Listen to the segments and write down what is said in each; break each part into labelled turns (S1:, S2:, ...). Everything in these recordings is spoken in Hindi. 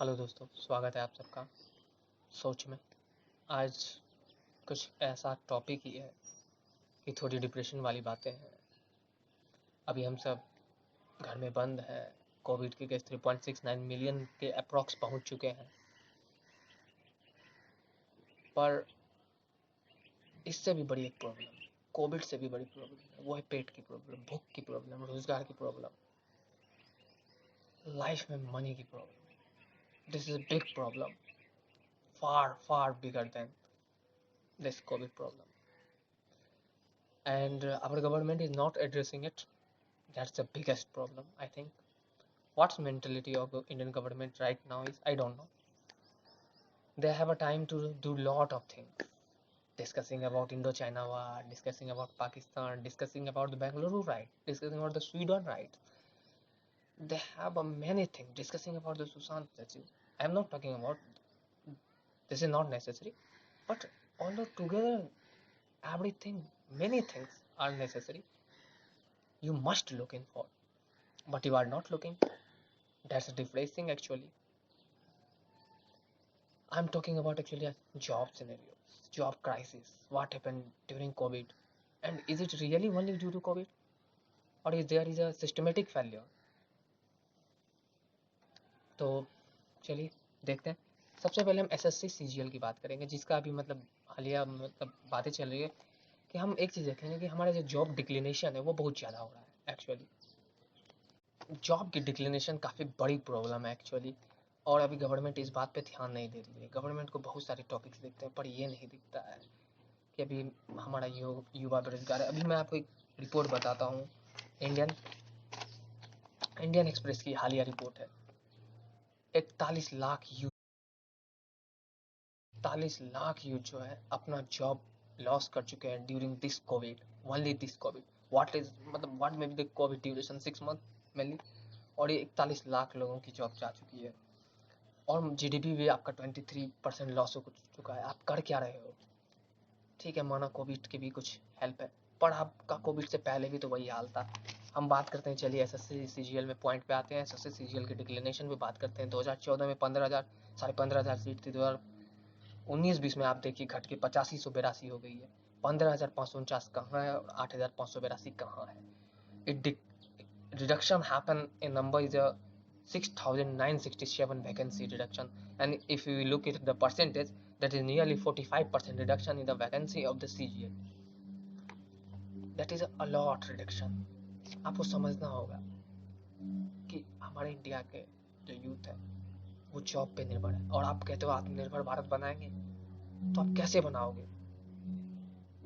S1: हेलो दोस्तों, स्वागत है आप सबका सोच में। आज कुछ ऐसा टॉपिक ही है कि थोड़ी डिप्रेशन वाली बातें हैं। अभी हम सब घर में बंद हैं। कोविड के केस 3.69 मिलियन के अप्रॉक्स पहुंच चुके हैं। पर इससे भी बड़ी एक प्रॉब्लम, कोविड से भी बड़ी प्रॉब्लम है, वो है पेट की प्रॉब्लम, भूख की प्रॉब्लम, रोजगार की प्रॉब्लम, लाइफ में मनी की problem. This is a big problem, far far bigger than this Covid problem, and our government is not addressing it. That's the biggest problem, I think. What's mentality of the Indian government right now is I don't know. They have a time to do lot of things, discussing about Indo-China war, discussing about Pakistan, discussing about the Bangalore right, discussing about the Sweden right. They have a many things discussing about the Susan statue. I'm not talking about this is not necessary, but although together everything, many things are necessary. You must look in for, but you are not looking. That's a depressing actually. I'm talking about actually a job scenario, job crisis. What happened during COVID? And is it really only due to COVID? Or is there is a systematic failure? तो चलिए देखते हैं। सबसे पहले हम एसएससी सीजीएल की बात करेंगे, जिसका अभी मतलब हालिया मतलब बातें चल रही है कि हम एक चीज़ देखेंगे कि हमारा जो जॉब डिक्लिनेशन है वो बहुत ज़्यादा हो रहा है एक्चुअली। जॉब की डिक्लिनेशन काफ़ी बड़ी प्रॉब्लम है एक्चुअली, और अभी गवर्नमेंट इस बात पे ध्यान नहीं दे रही है। गवर्नमेंट को बहुत सारे टॉपिक्स दिखते हैं पर ये नहीं दिखता है कि अभी हमारा युवा बेरोजगार है। अभी मैं आपको एक रिपोर्ट बताता हूँ, इंडियन इंडियन एक्सप्रेस की हालिया रिपोर्ट है। 41 लाख यूथ जो है अपना जॉब लॉस कर चुके हैं during this Covid, only this Covid. What is मतलब what may be the Covid duration 6 month mainly, और ये 41 लाख लोगों की जॉब जा चुकी है। और जीडीपी भी आपका 23% लॉस हो चुका है। आप कर क्या रहे हो? ठीक है, माना कोविड की भी कुछ हेल्प है, पर आपका कोविड से पहले भी तो वही हाल था। हम बात करते हैं, चलिए एसएससी सीजीएल में पॉइंट पे आते हैं। एसएससी सीजीएल के डिक्लिनेशन पे बात करते हैं। 2014 में 15,000 सीट थी। 2019-20 में आप देखिए घट के 8582 हो गई है। 15,549 कहाँ है और 8,582 कहाँ है? It reduction happen in number is a 6,967 vacancy reduction, and if you look at the percentage, that is nearly 45% reduction in the vacancy of the CGL. That is a lot reduction. आपको समझना होगा कि हमारे इंडिया के जो यूथ है वो जॉब पे निर्भर है, और आप कहते हो आत्मनिर्भर भारत बनाएंगे, तो आप कैसे बनाओगे?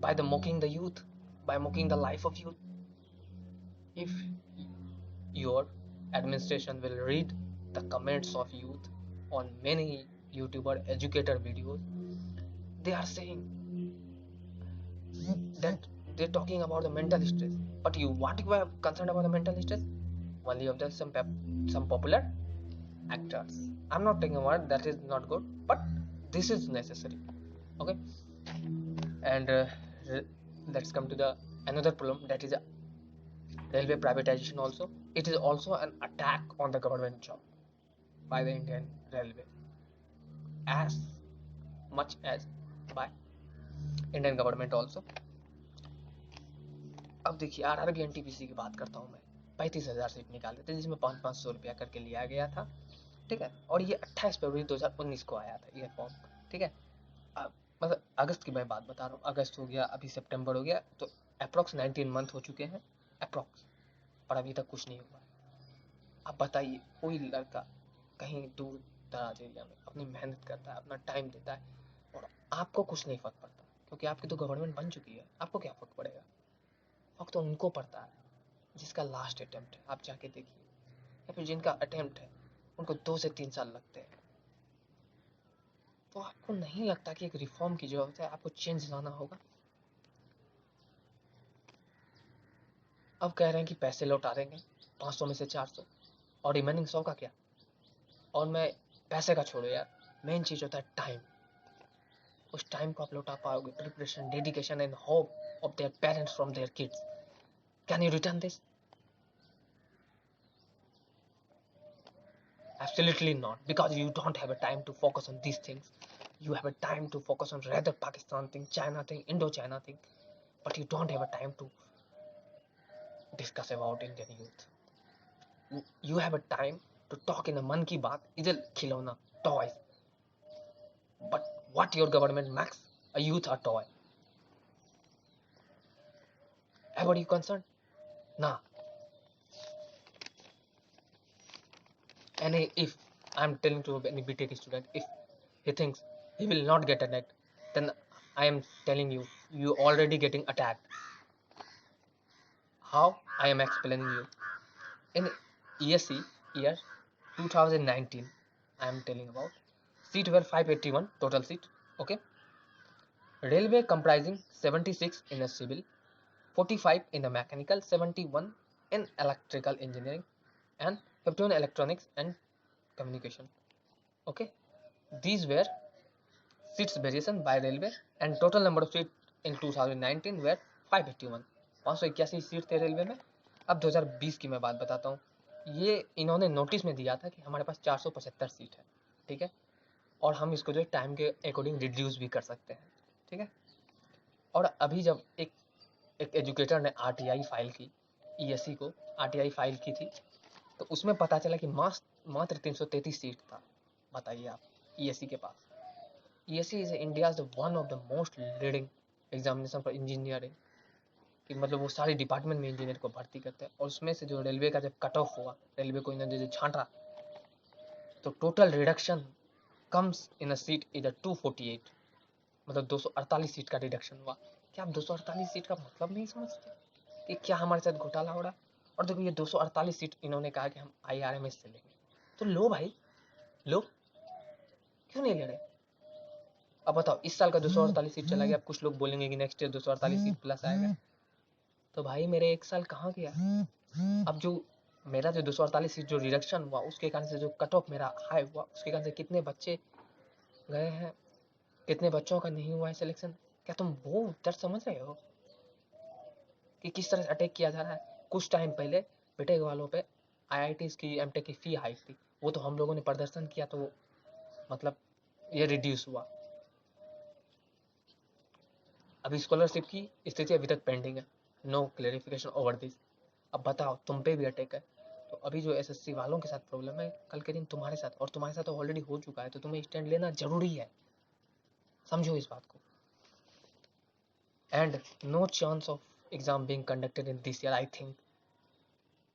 S1: By the mocking the youth, by mocking the life of youth. If your administration will read the comments of youth on many YouTuber educator videos, they are saying that they're talking about the mental stress. But you, what you are concerned about the mental stress? Only of the some popular actors. I'm not talking about that is not good, but this is necessary. Okay, and let's come to the another problem, that is railway privatization. Also, it is also an attack on the government job by the Indian Railway as much as by Indian government also. अब देखिए आरआरबी एनटीपीसी की बात करता हूँ मैं। 35,000 सीट निकाले थे, जिसमें 500 रुपया करके लिया गया था। ठीक है, और ये 28 फरवरी 2019 को आया था ये फॉर्म। ठीक है, मतलब अगस्त की मैं बात बता रहा हूँ। अगस्त हो गया, अभी सितंबर हो गया, तो अप्रोक्स 19 मंथ हो चुके हैं अप्रोक्स, और अभी तक कुछ नहीं हुआ। अब बताइए, कोई लड़का कहीं दूर दराज एरिया में अपनी मेहनत करता है, अपना टाइम देता है, और आपको कुछ नहीं फर्क पड़ता, क्योंकि आपकी तो गवर्नमेंट बन चुकी है। आपको क्या फर्क पड़ेगा? फर्क तो उनको पड़ता है जिसका लास्ट अटेम्प्ट है। आप जाके देखिए, या फिर जिनका अटेम्प्ट है उनको 2 से 3 साल लगते हैं। तो आपको नहीं लगता कि एक रिफॉर्म की जरूरत है? आपको चेंज लाना होगा। अब कह रहे हैं कि पैसे लौटा देंगे 500 में से 400, और रिमेनिंग 100 का क्या? और मैं पैसे का छोड़ो यार, मेन चीज होता है टाइम। उस टाइम को आप लौटा पाओगे? Preparation, dedication and hope of their parents from their kids, can you return this? Absolutely not, because you don't have a time to focus on these things. You have a time to focus on rather Pakistan thing, China thing, Indo-China thing, but you don't have a time to discuss about Indian youth. You have a time to talk in a man ki baat, idhar khilona, toys. But what your government makes a youth a toy. About you concerned? Nah. And if I'm telling to any BTech student, if he thinks he will not get attacked, then I am telling you, you already getting attacked. How? I am explaining you. In ESC year 2019, I am telling about seat were 581 total seat. Okay. Railway comprising 76 in a civil, 45 in the mechanical, 71 in electrical engineering, and 51 electronics and communication. Okay. These were seats variation by railway and total number of seats in 2019 were 581. 581 seat थे रेलवे में. अब 2020 की मैं बात बताता हूँ. ये इन्होंने नोटिस में दिया था कि हमारे पास 475 सीट है. ठीक है. और हम इसको जो टाइम के अकॉर्डिंग रिड्यूस भी कर सकते हैं. ठीक है. और अभी जब एक एजुकेटर ने आरटीआई फाइल की, ईएससी को आरटीआई फाइल की थी, तो उसमें पता चला कि मात्र 333 सीट था. बताइए आप, ईएससी के पास. ESE is India's one of the most leading examination for engineering. कि मतलब वो सारे डिपार्टमेंट में इंजीनियर को भर्ती करते हैं. और उसमें से जो रेलवे का जब कट ऑफ हुआ, रेलवे को इन्होंने जो छांटा, तो total reduction comes in a seat इधर 248, मतलब 248 सीट का रिडक्शन हुआ. क्या आप 248 सीट का मतलब नहीं समझते कि क्या हमारे साथ घोटाला हो रहा है? और देखो, ये 248 सीट इन्होंने कहा कि हम IRMS से लेंगे. तो लो भाई, लो, क्यों नहीं ले रहे? अब बताओ, इस साल का 248 सीट चला गया. अब कुछ लोग बोलेंगे कि नेक्स्ट ईयर 248 सीट प्लस आएगा. तो भाई मेरे एक साल कहाँ गया? अब जो मेरा जो 248 सीट जो रिडक्शन हुआ, उसके कारण से जो कट ऑफ मेरा हाई हुआ, उसके कारण से कितने बच्चे गए हैं, कितने बच्चों का नहीं हुआ है सिलेक्शन. क्या तुम वो दर्द समझ रहे हो कि किस तरह से अटैक किया जा रहा है? कुछ टाइम पहले बीटेक वालों पे IITs की, एमटेक की फी हाइक थी. वो तो हम लोगों ने प्रदर्शन किया, तो मतलब ये रिड्यूस हुआ. अभी स्कॉलरशिप की स्थिति अभी तक पेंडिंग है. No clarification over this. अब बताओ, तुम पे भी अटैक है. तो अभी जो एसएससी वालों के साथ प्रॉब्लम है, कल के दिन तुम्हारे साथ, और तुम्हारे साथ तो ऑलरेडी हो चुका है, तो तुम्हें स्टैंड लेना जरूरी है. समझो इस बात को. And no chance of exam being conducted in this year. I think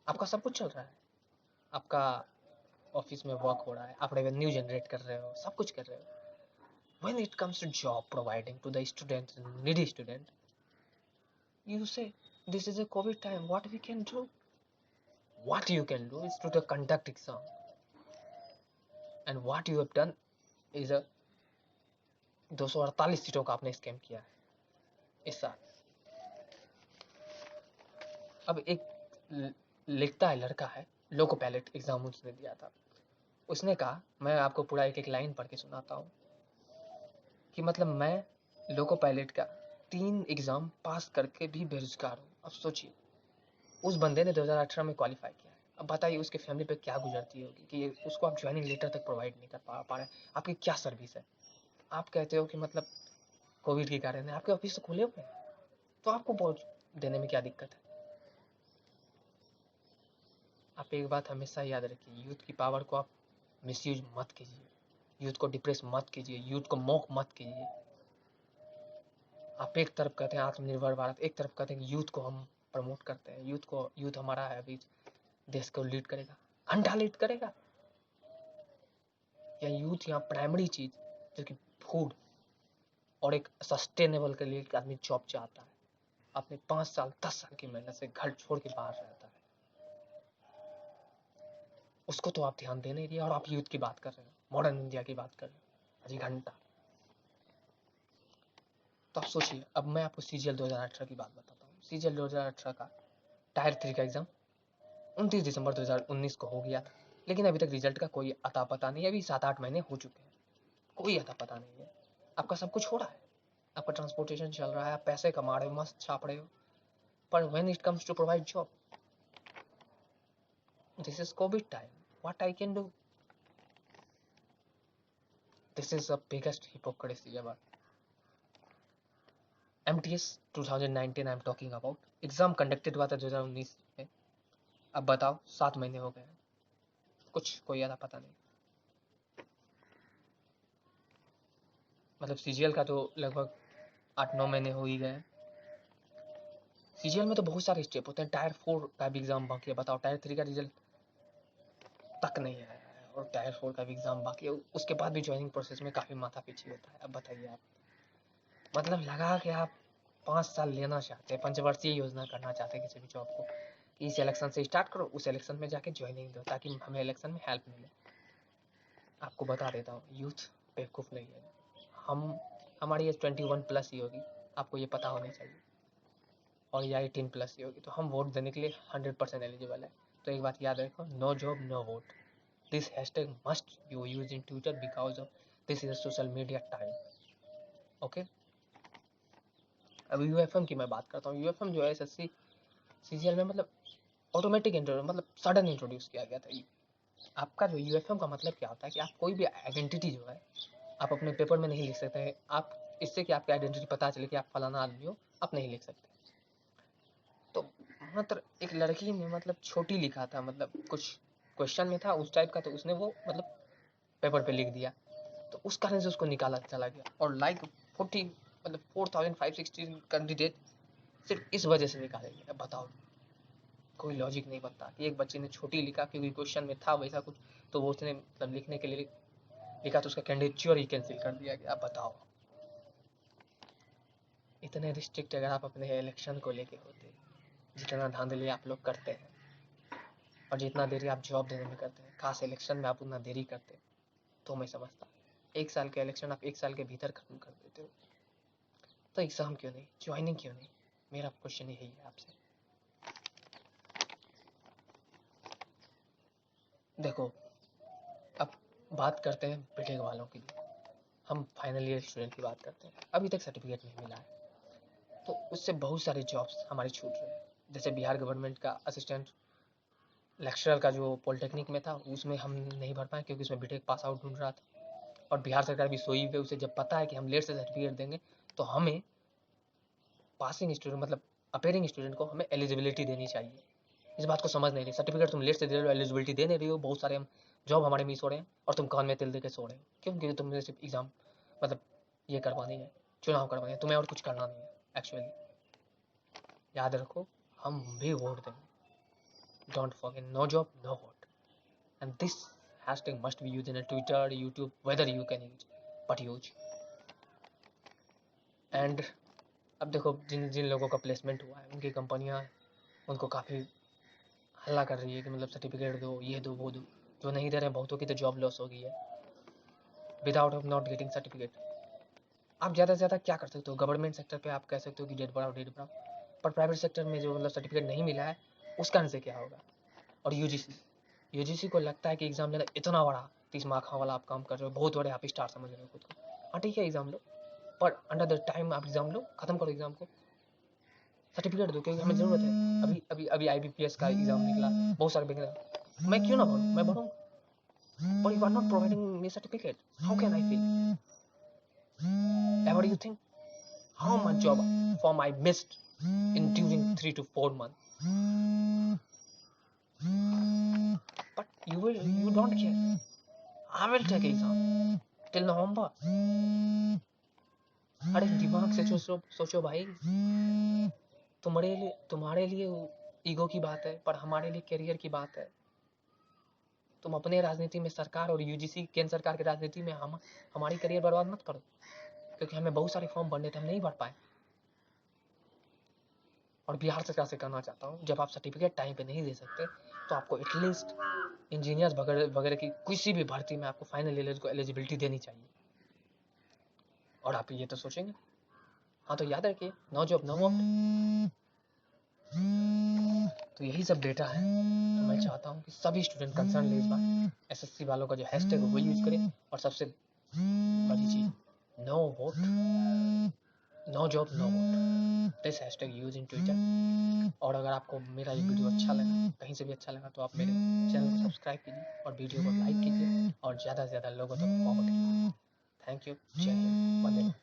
S1: आपका सब कुछ चल रहा है. आपका ऑफिस में वर्क हो रहा है, आप रेवेन्यू जनरेट कर रहे हो, सब कुछ कर रहे हो. When it comes to job providing to the student, needy student, you say this is a COVID time. What we can do? What you can do is to conduct exam. And what you have done is a 248 सीटों का आपने स्कैम किया है इस साल. अब एक लिखता है लड़का है, लोको पायलट एग्जाम उसने दिया था. उसने कहा, मैं आपको पूरा एक एक लाइन पढ़ के सुनाता हूँ, कि मतलब मैं लोको पायलट का 3 एग्जाम पास करके भी बेरोजगार हूँ. अब सोचिए, उस बंदे ने 2018 में क्वालिफाई किया है. अब बताइए उसके फैमिली पे क्या गुजरती होगी कि उसको आप ज्वाइनिंग लेटर तक प्रोवाइड नहीं कर पा रहे. आपकी क्या सर्विस है? आप कहते हो कि मतलब कोविड के कारण है, आपके ऑफिस तो खुले हुए हैं, तो आपको बहुत देने में क्या दिक्कत है? आप एक बात हमेशा याद रखिए, यूथ की पावर को आप मिसयूज मत कीजिए. यूथ को डिप्रेस मत कीजिए. यूथ को मॉक मत कीजिए. आप एक तरफ कहते हैं आत्मनिर्भर भारत, एक तरफ कहते हैं कि यूथ को हम प्रमोट करते हैं. यूथ हमारा है, अभी देश को लीड करेगा. घंटा लीड करेगा? या यूथ यहाँ प्राइमरी चीज जो कि फूड और एक सस्टेनेबल के लिए एक आदमी जॉब चाहता है, अपने 5 साल 10 साल की मेहनत से घर छोड़ के बाहर रहता है, उसको तो आप ध्यान दे नहीं दिया. और आप यूथ की बात कर रहे हो, मॉडर्न इंडिया की बात कर रहे हो, अजी घंटा. तो आप सोचिए. अब मैं आपको CGL 2018 की बात बताता हूँ. CGL 2018 का टायर 3 का एग्जाम 29 दिसंबर 2019 को हो गया था, लेकिन अभी तक रिजल्ट का कोई अता पता नहीं है. अभी 7-8 महीने हो चुके हैं, कोई अता पता नहीं है. आपका सब कुछ हो रहा है, आपका ट्रांसपोर्टेशन चल रहा है, आप पैसे कमा रहे हो, मस्त छाप रहे हो, पर when it comes to provide job, this is Covid time, what I can do? This is the biggest hypocrisy ever. MTS 2019 I am talking about, exam conducted हुआ था 2019 में। अब बताओ 7 महीने हो गए, कुछ कोई ज़्यादा पता नहीं। मतलब CGL का तो लगभग 8-9 महीने हो ही गए। CGL में तो बहुत सारे स्टेप होते हैं, टायर 4 का भी एग्जाम बाकी है। बताओ टायर 3 का रिजल्ट तक नहीं आया है और टायर 4 का भी एग्जाम बाकी है, उसके बाद भी ज्वाइनिंग प्रोसेस में काफ़ी माथा पीछी होता है। अब बताइए आप, मतलब लगा कि आप 5 साल लेना चाहते हैं, पंचवर्षीय योजना करना चाहते हैं किसी भी जॉब को, कि इस इलेक्शन से स्टार्ट करो, उस इलेक्शन में जाके ज्वाइनिंग दो ताकि हमें इलेक्शन में हेल्प मिले। आपको बता देता हूँ, यूथ बेवकूफ़ नहीं है। हमारी एज 21+ ही होगी, आपको ये पता होनी चाहिए, और या 18+ ही होगी, तो हम वोट देने के लिए 100% एलिजिबल है। तो एक बात याद रखो, no job no vote. This hashtag must you use in Twitter because of this is social media time. Okay, अब UFM की मैं बात करता हूँ। UFM जो है SSC CGL में मतलब ऑटोमेटिक मतलब सडन इंट्रोड्यूस किया गया था। आपका जो UFM का मतलब क्या होता है कि आप कोई भी आइडेंटिटी जो है आप अपने पेपर में नहीं लिख सकते हैं। आप इससे कि आपकी आइडेंटिटी पता चले कि आप फलाना आदमी हो, आप नहीं लिख सकते। तो मतलब एक लड़की ने मतलब छोटी लिखा था, मतलब कुछ क्वेश्चन में था उस टाइप का, तो उसने वो मतलब पेपर पे लिख दिया, तो उस कारण से उसको निकाला चला गया। और लाइक 4560 कैंडिडेट सिर्फ इस वजह से निकाले गए। अब बताओ, कोई लॉजिक नहीं बनता कि एक बच्चे ने छोटी लिखा क्योंकि क्वेश्चन में था वैसा कुछ, तो वो उसने मतलब लिखने के लिए लिखा, तो उसका कैंडिडेचर ही कैंसिल कर दिया गया। अब बताओ, इतने रिस्ट्रिक्ट अगर आप अपने इलेक्शन को लेके होते, जितना धांधली आप लोग करते हैं और जितना देरी आप जॉब देने में करते हैं, खास इलेक्शन में आप उतना देरी करते, तो मैं समझता 1 साल के इलेक्शन आप 1 साल के भीतर खत्म कर देते हो। तो एग्जाम क्यों नहीं, ज्वाइनिंग क्यों नहीं? मेरा क्वेश्चन यही है आपसे। देखो, अब बात करते हैं बीटेक वालों की। हम फाइनल ईयर स्टूडेंट की बात करते हैं, अभी तक सर्टिफिकेट नहीं मिला है, तो उससे बहुत सारे जॉब्स हमारे छूट रहे हैं। जैसे बिहार गवर्नमेंट का असिस्टेंट लेक्चरर का जो पॉलिटेक्निक में था, उसमें हम नहीं भर पाए क्योंकि उसमें बीटेक पास आउट ढूंढ रहा था। और बिहार सरकार भी सोई हुई, उसे जब पता है कि हम लेट से सर्टिफिकेट देंगे तो हमें पासिंग स्टूडेंट मतलब अपेयरिंग स्टूडेंट को हमें एलिजिबिलिटी देनी चाहिए। इस बात को समझ नहीं रही, सर्टिफिकेट तुम लेट से दे रहे हो, एलिजिबिलिटी दे नहीं रही हो, बहुत सारे हम जॉब हमारे मिस हो रहे हैं और तुम कान में तिल दे के सो रहे हो। क्यों? क्योंकि तुमने सिर्फ एग्जाम मतलब ये करवानी है, चुनाव करवानी है, तुम्हें और कुछ करना नहीं है एक्चुअली। याद रखो, हम भी वोट देंगे। Don't forget, no job no vote, and this hashtag must be used in Twitter, YouTube, whether you can use, but use. And अब देखो, जिन जिन लोगों का प्लेसमेंट हुआ है उनकी कंपनियां उनको काफ़ी हल्ला कर रही है कि मतलब सर्टिफिकेट दो, ये दो वो दो। जो नहीं दे रहे हैं बहुतों की तो जॉब लॉस हो गई है without of not getting certificate. आप ज़्यादा से ज़्यादा क्या कर सकते हो? गवर्नमेंट सेक्टर पे आप कह सकते हो कि डेट बढ़ाओ डेट बढ़ाओ, पर प्राइवेट सेक्टर में जो मतलब सर्टिफिकेट नहीं मिला है उस कारण से क्या होगा? और यूजीसी को लगता है कि एग्जाम लेना इतना बड़ा 30 मार्क्स वाला आप काम कर रहे हो, बहुत बड़े आप स्टार समझ रहे हो खुद को। हाँ ठीक है, एग्जाम लो, पर अंडर द टाइम आप एग्जाम लो, खत्म करो एग्जाम को, सर्टिफिकेट दो, क्योंकि हमें ज़रूरत है। अभी अभी अभी IBPS का एग्जाम निकला, बहुत सारे निकला, मैं क्यों ना भरूँ? मैं भरूँ, but you are not providing me certificate. How can I feel? Ever you think how much job form I missed in during 3 to 4 months? But you don't care. I will take exam till November. अरे दिमाग से सोचो भाई, तुम्हारे लिए ईगो की बात है, पर हमारे लिए करियर की बात है। तुम अपने राजनीति में, सरकार और UGC केंद्र सरकार की राजनीति में हमारी करियर बर्बाद मत करो, क्योंकि हमें बहुत सारे फॉर्म भरने थे, हम नहीं भर पाए। और बिहार सरकार से कहना चाहता हूँ, जब आप सर्टिफिकेट टाइम पे नहीं दे सकते तो आपको एटलीस्ट इंजीनियर्स वगैरह की किसी भी भर्ती में आपको फाइनल ईयर को एलिजिबिलिटी देनी चाहिए। और आप ये तो सोचेंगे। हाँ, तो याद रखिए, नो जॉब नो वोट। तो यही सब डेटा है। तो मैं चाहता हूँ कि सभी स्टूडेंट कंसर्न ले इस बार SSC वालों का जो हैशटैग है वो यूज करें, और सबसे बड़ी चीज, no vote no job no vote, this hashtag use in Twitter. और अगर आपको मेरा ये वीडियो अच्छा लगा, कहीं से भी अच्छा लगा, तो आप मेरे चैनल को सब्सक्राइब कीजिए और वीडियो को लाइक कीजिए और ज़्यादा से ज़्यादा लोगों तक फॉरवर्ड कीजिए। Thank you. जय हिंद, वंदे मातरम।